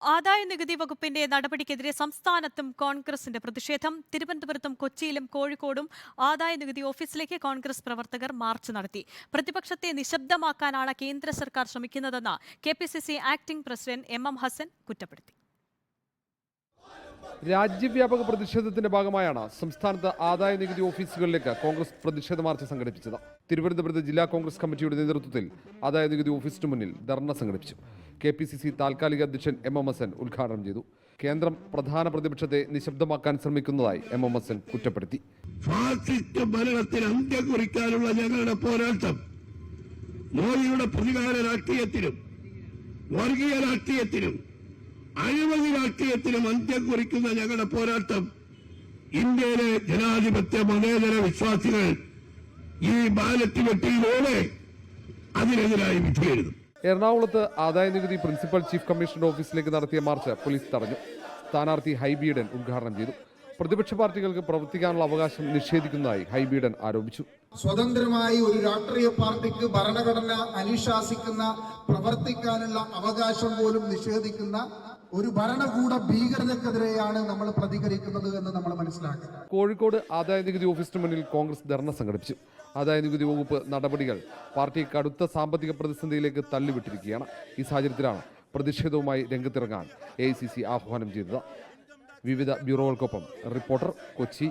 ആദായനികുതി വകുപ്പിന്റെ നടപടിക്കെതിരെ സംസ്ഥാനത്തും കോൺഗ്രസിന്റെ പ്രതിഷേധം. തിരുവനന്തപുരത്തും കൊച്ചിയിലും കോഴിക്കോടും ആദായനികുതി ഓഫീസിലേക്ക് കോൺഗ്രസ് പ്രവർത്തകർ മാർച്ച് നടത്തി. പ്രതിപക്ഷത്തെ നിശബ്ദമാക്കാനാണ് കേന്ദ്ര സർക്കാർ ശ്രമിക്കുന്നതെന്ന് KPCC acting president MM Hassan കുറ്റപ്പെടുത്തി. രാജ്യവ്യാപക പ്രതിഷേധത്തിന്റെ ഭാഗമായാണ് സംസ്ഥാനത്ത് ആദായ നികുതി ഓഫീസുകളിലേക്ക് കോൺഗ്രസ് പ്രതിഷേധ മാർച്ച് സംഘടിപ്പിച്ചത്. തിരുവനന്തപുരത്ത് ജില്ലാ കോൺഗ്രസ് കമ്മിറ്റിയുടെ നേതൃത്വത്തിൽ ആദായ നികുതി ഓഫീസിന് മുന്നിൽ ധർണ സംഘടിപ്പിച്ചു. KPCC താൽക്കാലിക അധ്യക്ഷൻ MM ഹസൻ ഉദ്ഘാടനം ചെയ്തു. കേന്ദ്രം പ്രധാന പ്രതിപക്ഷത്തെ നിശബ്ദമാക്കാൻ ശ്രമിക്കുന്നതായി MM ഹസൻ കുറ്റപ്പെടുത്തി. ഫാസിസ്റ്റ് ഭരണത്തിന് അന്ത്യം കുറിക്കാനുള്ള ഞങ്ങളുടെ പോരാട്ടം മോദിയുടെ പ്രതികാര രാഷ്ട്രീയത്തിനും വർഗീയ രാഷ്ട്രീയത്തിനും അഴിമതി രാഷ്ട്രീയത്തിനും അന്ത്യം കുറിക്കുന്ന ഞങ്ങളുടെ പോരാട്ടം ഇന്ത്യയിലെ ജനാധിപത്യ മതേതര വിശ്വാസികൾ ഈ ബാലറ്റ് വെട്ടിയിലൂടെ അതിനെതിരായി വിധിയെഴുതും. എറണാകുളത്ത് ആദായ നികുതി പ്രിൻസിപ്പൽ ചീഫ് കമ്മീഷണർ ഓഫീസിലേക്ക് നടത്തിയ മാർച്ച് പോലീസ് തടഞ്ഞു. സ്ഥാനാർത്ഥി ഹൈബീഡൻ ഉദ്ഘാടനം ചെയ്തു. പ്രതിപക്ഷ പാർട്ടികൾക്ക് പ്രവർത്തിക്കാനുള്ള അവകാശം നിഷേധിക്കുന്നതായി ഹൈബീഡൻ ആരോപിച്ചു. സ്വതന്ത്രമായി ഒരു രാഷ്ട്രീയ പാർട്ടിക്ക് ഭരണഘടന അനുശാസിക്കുന്ന പ്രവർത്തിക്കാനുള്ള അവകാശം പോലും നിഷേധിക്കുന്ന ഒരു ഭരണകൂട ഭീകരതക്കെതിരെയാണ് നമ്മൾ പ്രതികരിക്കുന്നത് എന്ന് നമ്മൾ മനസ്സിലാക്കുക. കോഴിക്കോട് ആദായ നികുതി ഓഫീസിന് മുന്നിൽ കോൺഗ്രസ് ധർണ സംഘടിപ്പിച്ചു. ആദായ നികുതി വകുപ്പ് നടപടികൾ പാർട്ടി കടുത്ത സാമ്പത്തിക പ്രതിസന്ധിയിലേക്ക് തള്ളിവിട്ടിരിക്കുകയാണ്. ഈ സാഹചര്യത്തിലാണ് പ്രതിഷേധവുമായി രംഗത്തിറങ്ങാൻ AICC ആഹ്വാനം ചെയ്തത്. വിവിധ ബ്യൂറോകൾക്കൊപ്പം റിപ്പോർട്ടർ, കൊച്ചി.